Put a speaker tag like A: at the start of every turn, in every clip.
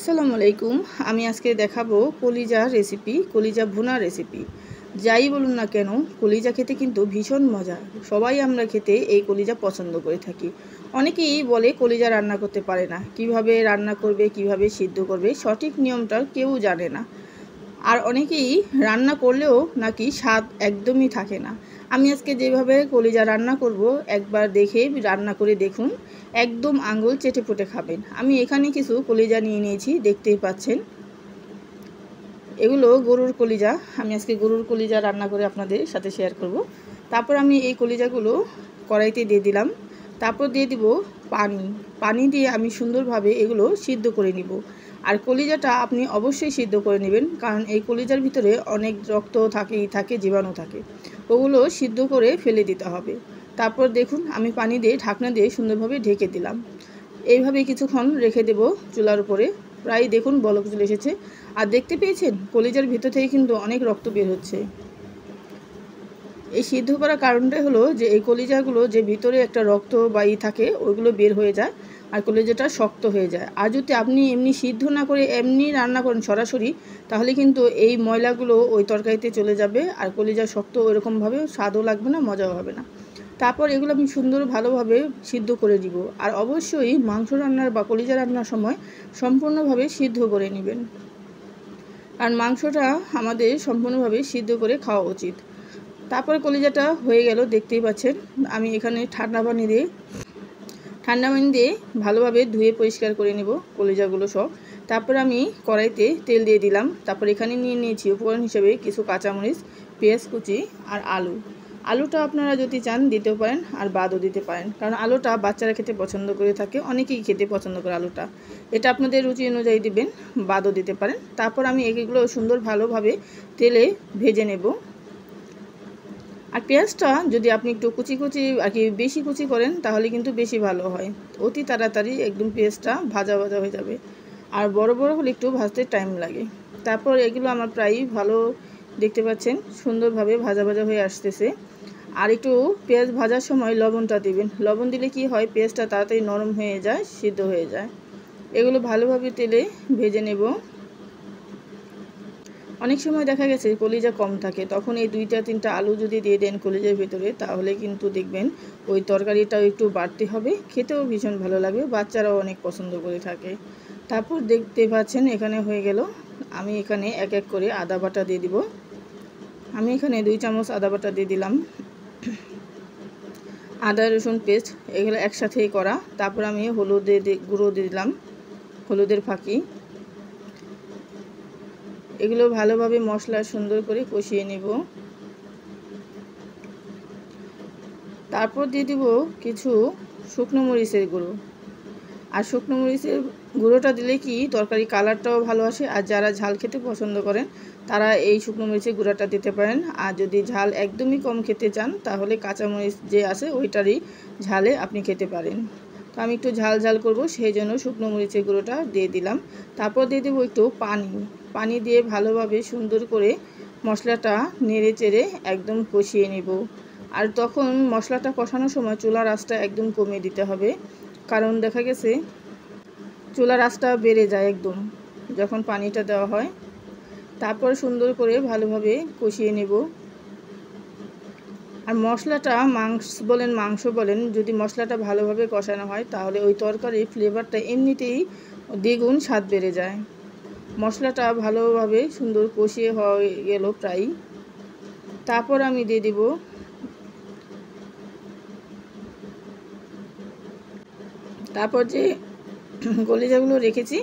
A: আসসালামু আলাইকুম। আমি আজকে দেখাবো কলিজা রেসিপি, কলিজা ভুনা রেসিপি। যাই বলুন না কেন, কলিজা খেতে কিন্তু ভীষণ মজা। সবাই আমরা খেতে এই কলিজা পছন্দ করে থাকি। অনেকেই বলে কলিজা রান্না করতে পারে না, কিভাবে রান্না করবে, কিভাবে সিদ্ধ করবে, সঠিক নিয়মটা কেউ জানে না। আর অনেকেই রান্না করলেও নাকি স্বাদ একদমই থাকে না। আমি আজকে যেভাবে কলিজা রান্না করব, একবার দেখে রান্না করে দেখুন, একদম আঙুল চেটে পুটে খাবেন। আমি এখানে কিছু কলিজা নিয়ে নিয়েছি, দেখতেই পাচ্ছেন। এগুলো গরুর কলিজা। আমি আজকে গরুর কলিজা রান্না করে আপনাদের সাথে শেয়ার করব। তারপর আমি এই কলিজাগুলো কড়াইতে দিয়ে দিলাম। তারপর দিয়ে দিব পানি দিয়ে আমি সুন্দরভাবে এগুলো সিদ্ধ করে নিব। আর কলিজাটা আপনি অবশ্যই সিদ্ধ করে নেবেন, কারণ এই কলিজার ভিতরে অনেক রক্ত থাকে, জীবাণু থাকে, ওগুলো সিদ্ধ করে ফেলে দিতে হবে। তারপর দেখুন, আমি পানি দিয়ে ঢাকনা দিয়ে সুন্দরভাবে ঢেকে দিলাম। এইভাবে কিছুক্ষণ রেখে দেব চুলার উপরে। প্রায় দেখুন বলক চলে এসেছে। আর দেখতে পেয়েছেন কলিজার ভিতর থেকে কিন্তু অনেক রক্ত বের হচ্ছে। এই সিদ্ধ করার কারণটাই হলো যে এই কলিজাগুলো যে ভিতরে একটা রক্ত বা থাকে, ওইগুলো বের হয়ে যায় আর কলিজাটা শক্ত হয়ে যায়। আর যদি আপনি এমনি সিদ্ধ না করে এমনি রান্না করেন সরাসরি, তাহলে কিন্তু এই ময়লাগুলো ওই তরকারিতে চলে যাবে আর কলিজা শক্ত ওইরকমভাবে স্বাদও লাগবে না, মজাও হবে না। তারপর এগুলো আমি সুন্দর ভালোভাবে সিদ্ধ করে দিব। আর অবশ্যই মাংস রান্নার বা কলিজা রান্নার সময় সম্পূর্ণভাবে সিদ্ধ করে নেবেন, কারণ মাংসটা আমাদের সম্পূর্ণভাবে সিদ্ধ করে খাওয়া উচিত। তারপরে কলিজাটা হয়ে গেল, দেখতেই পাচ্ছেন। আমি এখানে ঠান্ডা পানি দিয়ে ভালোভাবে ধুয়ে পরিষ্কার করে নেব কলিজাগুলো সব। তারপর আমি কড়াইতে তেল দিয়ে দিলাম। তারপর এখানে নিয়ে নিয়েছি উপকরণ হিসেবে কিছু কাঁচামরিচ, পেঁয়াজ কুচি আর আলুটা আপনারা যদি চান দিতেও পারেন আর বাদও দিতে পারেন, কারণ আলুটা বাচ্চারা খেতে পছন্দ করে থাকে, অনেকেই খেতে পছন্দ করে আলুটা। এটা আপনাদের রুচি অনুযায়ী দিবেন, বাদও দিতে পারেন। তারপর আমি এগুলো সুন্দর ভালোভাবে তেলে ভেজে নেব। আর পেঁয়াজটা যদি আপনি একটু কুচি বেশি কুচি করেন, তাহলে কিন্তু বেশি ভালো হয়। অতি তাড়াতাড়ি একদম পেঁয়াজটা ভাজা হয়ে যাবে। আর বড় হলে একটু ভাজতে টাইম লাগে। তারপর এগুলো আমার প্রায় ভালো, দেখতে পাচ্ছেন সুন্দরভাবে ভাজা হয়ে আসতেছে। আর একটু পেঁয়াজ ভাজার সময় লবণটা দিবেন। লবণ দিলে কি হয়, পেঁয়াজটা তাড়াতাড়ি নরম হয়ে যায়, সিদ্ধ হয়ে যায়। এগুলো ভালোভাবে তেলে ভেজে নেব। অনেক সময় দেখা গেছে কলিজা কম থাকে, তখন এই 2-3টা আলু যদি দিয়ে দেন কলিজার ভিতরে, তাহলে কিন্তু দেখবেন ওই তরকারিটাও একটু বাড়তি হবে, খেতেও ভীষণ ভালো লাগবে, বাচ্চারাও অনেক পছন্দ করে থাকে। তারপর দেখতে পাচ্ছেন এখানে হয়ে গেল। আমি এখানে এক এক করে আদা বাটা দিয়ে দিব। আমি এখানে 2 চামচ আদা বাটা দিয়ে দিলাম। আদা রসুন পেস্ট এগুলো একসাথেই করা। তারপর আমি হলুদের গুঁড়ো দিয়ে দিলাম, হলুদের ফাঁকি। এগুলো ভালোভাবে মশলা সুন্দর করে কষিয়ে নেব। তারপর দিয়ে দিব কিছু শুকনো মরিচের গুঁড়ো। আর শুকনো মরিচের গুঁড়োটা দিলে কি তরকারি কালারটাও ভালো আসে। আর যারা ঝাল খেতে পছন্দ করেন, তারা এই শুকনো মরিচের গুঁড়োটা দিতে পারেন। আর যদি ঝাল একদমই কম খেতে চান, তাহলে কাঁচামরিচ যে আছে ওইটারই ঝালে আপনি খেতে পারেন। তো আমি একটু ঝাল করব, সেই জন্য শুকনো মরিচের গুঁড়োটা দিয়ে দিলাম। তারপর দিয়ে দেবো একটু পানি দিয়ে ভালোভাবে সুন্দর করে মশলাটা নেড়ে চেড়ে একদম কষিয়ে নেব। আর তখন মশলাটা কষানোর সময় চুলার আঁচটা একদম কমিয়ে দিতে হবে, কারণ দেখা গেছে চুলার আঁচটা বেড়ে যায় একদম যখন পানিটা দেওয়া হয়। তারপর সুন্দর করে ভালোভাবে কষিয়ে নেব। আর মশলাটা মাংস বলেন, যদি মশলাটা ভালোভাবে কষানো হয়, তাহলে ওই তরকারির ফ্লেভারটা এমনিতেই দ্বিগুণ স্বাদ বেড়ে যায়। মশলাটা ভালোভাবে সুন্দর কষিয়ে হয়ে গেল প্রায়। তারপর আমি দিয়ে দিব তারপর যে কলিজাগুলো রেখেছি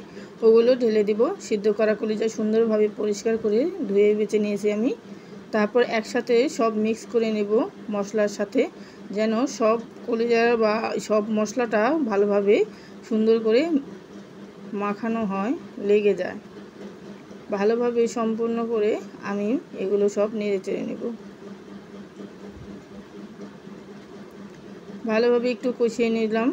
A: ওগুলো ঢেলে দিব। সিদ্ধ করা কলিজা সুন্দরভাবে পরিষ্কার করে ধুয়ে বেছে নিয়েছি আমি। তারপর একসাথে সব মিক্স করে নেব মশলার সাথে, যেন সব কলিজা বা সব মশলাটা ভালোভাবে সুন্দর করে মাখানো হয়, লেগে যায়। ভালোভাবে সম্পূর্ণ করে আমি এগুলো সব নেড়ে চেড়ে নেব। ভালোভাবে একটু কষিয়ে নিলাম।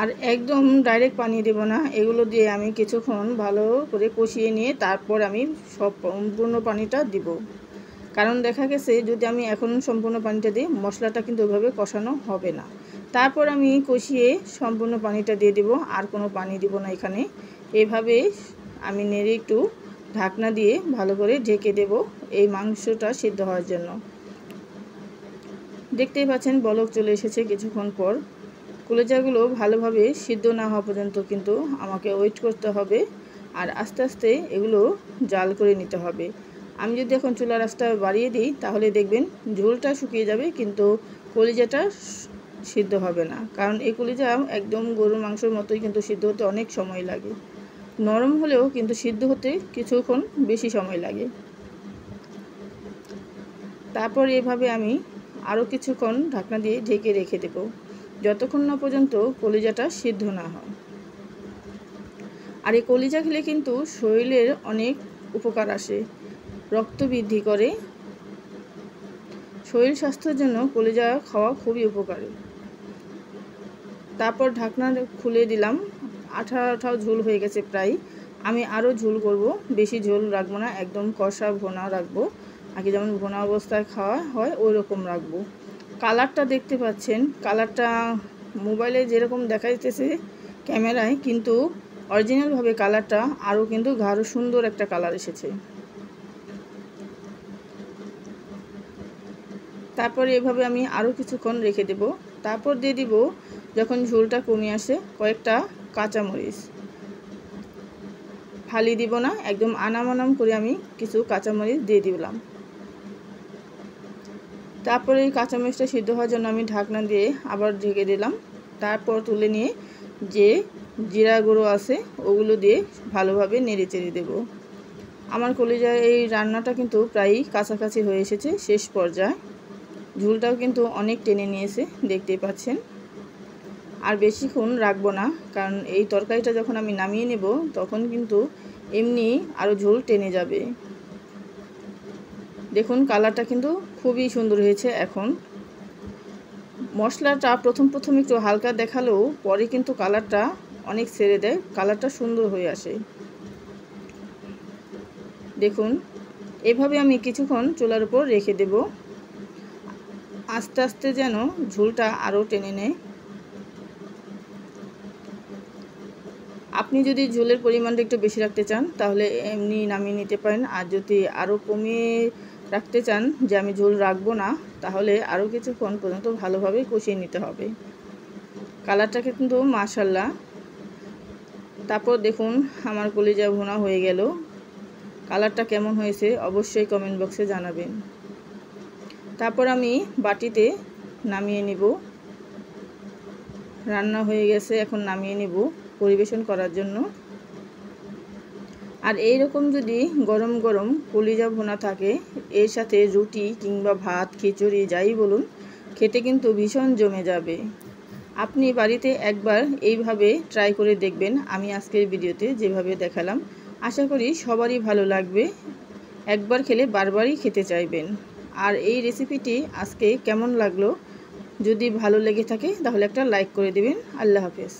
A: আর একদম ডাইরেক্ট পানি দেব না, এগুলো দিয়ে আমি কিছুক্ষণ ভালো করে কষিয়ে নিয়ে তারপর আমি সম্পূর্ণ পানিটা দিব। কারণ দেখা গেছে যদি আমি এখন সম্পূর্ণ পানিটা দিই, মশলাটা কিন্তু ওইভাবে কষানো হবে না। তারপর আমি কষিয়ে সম্পূর্ণ পানিটা দিয়ে দেব, আর কোনো পানি দিব না এখানে। এভাবে আমি নেড়ে একটু ঢাকনা দিয়ে ভালো করে ঢেকে দেব এই মাংসটা সিদ্ধ হওয়ার জন্য। দেখতেই পাচ্ছেন বলক চলে এসেছে কিছুক্ষণ পর। কলিজাগুলো ভালোভাবে সিদ্ধ না হওয়া পর্যন্ত কিন্তু আমাকে ওয়েট করতে হবে, আর আস্তে আস্তে এগুলো জাল করে নিতে হবে। আমি যদি এখন চুলার আঁচটা বাড়িয়ে দিই তাহলে দেখবেন ঝোলটা শুকিয়ে যাবে, কিন্তু কলিজাটা সিদ্ধ হবে না। কারণ এই কলিজা একদম গরুর মাংসের মতোই কিন্তু সিদ্ধ হতে অনেক সময় লাগে। নরম হলেও কিন্তু সিদ্ধ হতে কিছুক্ষণ বেশি সময় লাগে। তারপর এভাবে আমি আরও কিছুক্ষণ ঢাকনা দিয়ে ঢেকে রেখে দেব, যতক্ষণ না পর্যন্ত কলিজাটা সিদ্ধ না হয়। আর এই কলিজা খেলে কিন্তু শরীরের অনেক উপকার আসে, রক্ত বৃদ্ধি করে। শরীর স্বাস্থ্যের জন্য কলিজা খাওয়া খুবই উপকারী। তারপর ঢাকনা খুলে দিলাম, আঠা ঝোল হয়ে গেছে প্রায়। আমি আরও ঝোল করব, বেশি ঝোল রাখবো না, একদম কষা ভোনা রাখবো। আগে যেমন ভোনা অবস্থায় খাওয়া হয় ওই রকম রাখবো। কালারটা দেখতে পাচ্ছেন, কালারটা মোবাইলে যেরকম দেখা যাইতেছে ক্যামেরায়, কিন্তু অরিজিনালভাবে কালারটা আরও কিন্তু গাঢ় সুন্দর একটা কালার এসেছে। তারপরে এভাবে আমি আরও কিছুক্ষণ রেখে দেব। তারপর দিয়ে দিব, যখন ঝোলটা কমে আসে, কয়েকটা কাঁচামরিচ। ফালি দিব না, একদম আনাম করে আমি কিছু কাঁচামরিচ দিয়ে দিলাম। তারপরে এই কাঁচামরিচটা সিদ্ধ হওয়ার জন্য আমি ঢাকনা দিয়ে আবার ঢেকে দিলাম। তারপর তুলে নিয়ে যে জিরা গুঁড়ো আছে ওগুলো দিয়ে ভালোভাবে নেড়ে চেড়ে দেব। আমার কলিজার এই রান্নাটা কিন্তু প্রায়ই কাছাকাছি হয়ে এসেছে, শেষ পর্যায়ে। ঝোলটাও কিন্তু অনেক টেনে নিয়েছে, দেখতেই পাচ্ছেন। আর বেশিক্ষণ রাখবো না, কারণ এই তরকারিটা যখন আমি নামিয়ে নেব তখন কিন্তু এমনি আরও ঝোল টেনে যাবে। দেখুন কালারটা কিন্তু খুবই সুন্দর হয়েছে। এখন মশলাটা প্রথম একটু হালকা দেখালেও পরে কিন্তু কালারটা অনেক ছেড়ে দেয়, কালারটা সুন্দর হয়ে আসে। দেখুন এভাবে আমি কিছুক্ষণ চুলার উপর রেখে দেব, আস্তে আস্তে যেন ঝোলটা আরও টেনে নেয়। আপনি যদি ঝোলের পরিমাণটা একটু বেশি রাখতে চান তাহলে এমনি নামিয়ে নিতে পারেন, আর যদি আরও কমিয়ে রাখতে চান যে আমি ঝোল রাখবো না, তাহলে আরও কিছুক্ষণ পর্যন্ত ভালোভাবে কষিয়ে নিতে হবে। কালারটা কিন্তু মাশাআল্লাহ। তারপর দেখুন আমার কলিজা ভুনা হয়ে গেল। কালারটা কেমন হয়েছে অবশ্যই কমেন্ট বক্সে জানাবেন। তারপর আমি বাটিতে নামিয়ে নিব। রান্না হয়ে গেছে, এখন নামিয়ে নিব পরিবেশন করার জন্য। আর এই রকম যদি গরম গরম কলিজা ভুনা থাকে, এর সাথে রুটি কিংবা ভাত, খিচুড়ি যাই বলুন, খেতে কিন্তু ভীষণ জমে যাবে। আপনি বাড়িতে একবার এইভাবে ট্রাই করে দেখবেন, আমি আজকের ভিডিওতে যেভাবে দেখালাম। আশা করি সবারই ভালো লাগবে, একবার খেলে বারবারই খেতে চাইবেন। আর এই রেসিপিটি আজকে কেমন লাগলো, যদি ভালো লেগে থাকে তাহলে একটা লাইক করে দিবেন। আল্লাহ হাফেজ।